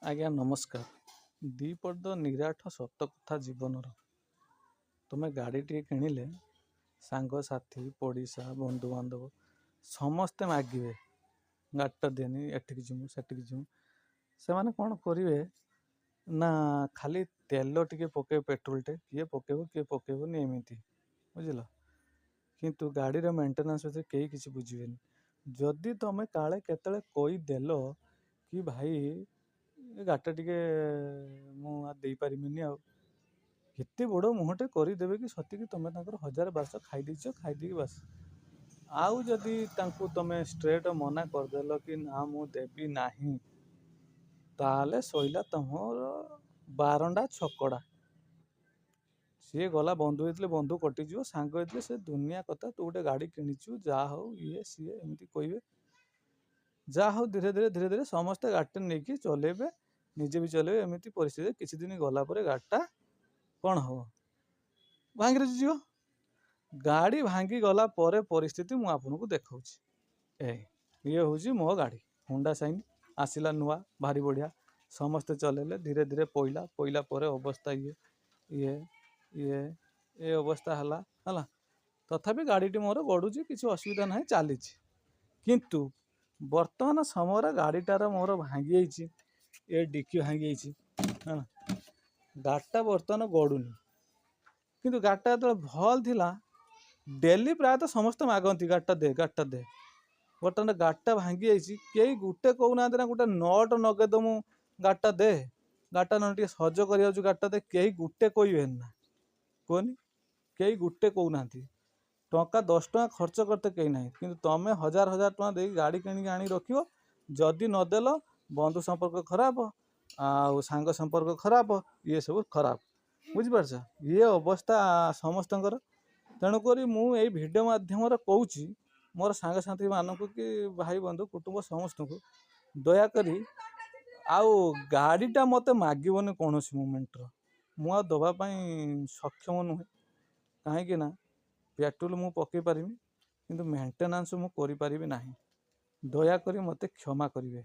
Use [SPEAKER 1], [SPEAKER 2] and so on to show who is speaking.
[SPEAKER 1] ଆଜ୍ଞା ନମସ୍କାର। ଦିପଦ ନିରାଠ ସତ କଥା ଜୀବନର। ତୁମେ ଗାଡ଼ିଟିଏ କିଣିଲେ ସାଙ୍ଗସାଥି ପଡ଼ିଶା ବନ୍ଧୁବାନ୍ଧବ ସମସ୍ତେ ମାଗିବେ ଗାଡ଼ିଟା ଦେନି, ଏଠିକି ଯିମୁ ସେଠିକି ଯିମୁ। ସେମାନେ କ'ଣ କରିବେ ନା ଖାଲି ତେଲ ଟିକେ ପକେଇବେ, ପେଟ୍ରୋଲଟେ କିଏ ପକେଇବନି ଏମିତି, ବୁଝିଲ। କିନ୍ତୁ ଗାଡ଼ିର ମେଣ୍ଟେନାନ୍ସ ବିଷୟରେ କେହି କିଛି ବୁଝିବେନି। ଯଦି ତମେ କାଳେ କେତେବେଳେ କହିଦେଲ କି ଭାଇ ଏ ଗାଡ଼ିଟା ଟିକେ ମୁଁ ଦେଇପାରିବିନି, ଆଉ ଏତେ ବଡ଼ ମୁହଁଟେ କରିଦେବେ କି ସତିକି ତମେ ତାଙ୍କର 1000-1200 ଖାଇଦେଇକି ବାସ୍। ଆଉ ଯଦି ତାଙ୍କୁ ତମେ ଷ୍ଟ୍ରେଟ୍ ମନା କରିଦେଲ କି ନା ମୁଁ ଦେବି ନାହିଁ, ତାହେଲେ ସଇଲା ତମର ବାରଣ୍ଡା ଛକଡ଼ା। ସିଏ ଗଲା, ବନ୍ଧୁ ହେଇଥିଲେ ବନ୍ଧୁ କଟିଯିବ, ସାଙ୍ଗ ହେଇଥିଲେ ସେ ଦୁନିଆ କଥା। ତୁ ଗୋଟେ ଗାଡ଼ି କିଣିଛୁ, ଯାହା ହଉ ଇଏ ସିଏ ଏମିତି କହିବେ। ଯାହା ହଉ ଧୀରେ ଧୀରେ ସମସ୍ତେ ଗାଡ଼ିଟା ନେଇକି ଚଲେଇବେ, ନିଜେ ବି ଚଲେଇବେ। ଏମିତି ପରିସ୍ଥିତିରେ କିଛି ଦିନ ଗଲା ପରେ ଗାଡ଼ିଟା କ'ଣ ହବ, ଭାଙ୍ଗି ଯିବ। ଗାଡ଼ି ଭାଙ୍ଗି ଗଲା ପରେ ପରିସ୍ଥିତି ମୁଁ ଆପଣଙ୍କୁ ଦେଖାଉଛି। ଇଏ ହେଉଛି ମୋ ଗାଡ଼ି, ହୁଣ୍ଡା ସାଇନ୍ ଆସିଲା ନୂଆ, ଭାରି ବଢ଼ିଆ। ସମସ୍ତେ ଚଲେଇଲେ, ଧୀରେ ଧୀରେ ପଇଲା ପରେ ଅବସ୍ଥା ଏ ଅବସ୍ଥା ହେଲା। ତଥାପି ଗାଡ଼ିଟି ମୋର ଗଡ଼ୁଛି, କିଛି ଅସୁବିଧା ନାହିଁ, ଚାଲିଛି। କିନ୍ତୁ ବର୍ତ୍ତମାନ ସମୟରେ ଗାଡ଼ିଟାର ମୋର ଭାଙ୍ଗିଯାଇଛି, ଏ ଡିକି ଭାଙ୍ଗିଯାଇଛି। ଗାଡ଼ିଟା ବର୍ତ୍ତମାନ ଗଡ଼ୁନି। କିନ୍ତୁ ଗାଡ଼ିଟା ଯେତେବେଳେ ଭଲ ଥିଲା, ଡେଲି ପ୍ରାୟତଃ ସମସ୍ତେ ମାଗନ୍ତି ଗାଡ଼ିଟା ଦେ। ବର୍ତ୍ତମାନ ଗାଡ଼ିଟା ଭାଙ୍ଗିଯାଇଛି, କେହି ଗୋଟେ କହୁନାହାନ୍ତି ନା ଗୋଟେ ନଟ ନଗେଇଦମୁ ଗାଡ଼ିଟା ଦେ, ଗାଡ଼ିଟା ନହେଲେ ଟିକେ ସଜ କରିଯାଉଛି ଗାଡ଼ିଟା ଦେ। କେହି ଗୋଟେ କହିବେନି ନା, କୁହନି, କେହି ଗୋଟେ କହୁନାହାନ୍ତି। ଟଙ୍କା 10 ଟଙ୍କା ଖର୍ଚ୍ଚ କରତେ କେହି ନାହିଁ। କିନ୍ତୁ ତମେ 1000 ଟଙ୍କା ଦେଇକି ଗାଡ଼ି କିଣିକି ଆଣି ରଖିବ, ଯଦି ନଦେଲ ବନ୍ଧୁ ସମ୍ପର୍କ ଖରାପ, ଆଉ ସାଙ୍ଗ ସମ୍ପର୍କ ଖରାପ, ଇଏ ସବୁ ଖରାପ, ବୁଝିପାରୁଛ। ଇଏ ଅବସ୍ଥା ସମସ୍ତଙ୍କର। ତେଣୁକରି ମୁଁ ଏଇ ଭିଡ଼ିଓ ମାଧ୍ୟମରେ କହୁଛି ମୋର ସାଙ୍ଗସାଥି ମାନଙ୍କୁ କି ଭାଇ ବନ୍ଧୁ କୁଟୁମ୍ବ ସମସ୍ତଙ୍କୁ, ଦୟାକରି ଆଉ ଗାଡ଼ିଟା ମୋତେ ମାଗିବନି କୌଣସି ମୋମେଣ୍ଟର। ମୁଁ ଆଉ ଦେବା ପାଇଁ ସକ୍ଷମ ନୁହେଁ। କାହିଁକି ନା ପେଟ୍ରୋଲ ମୁଁ ପକେଇ ପାରିବି, କିନ୍ତୁ ମେଣ୍ଟେନାନ୍ସ ମୁଁ କରିପାରିବି ନାହିଁ। ଦୟାକରି ମୋତେ କ୍ଷମା କରିବେ।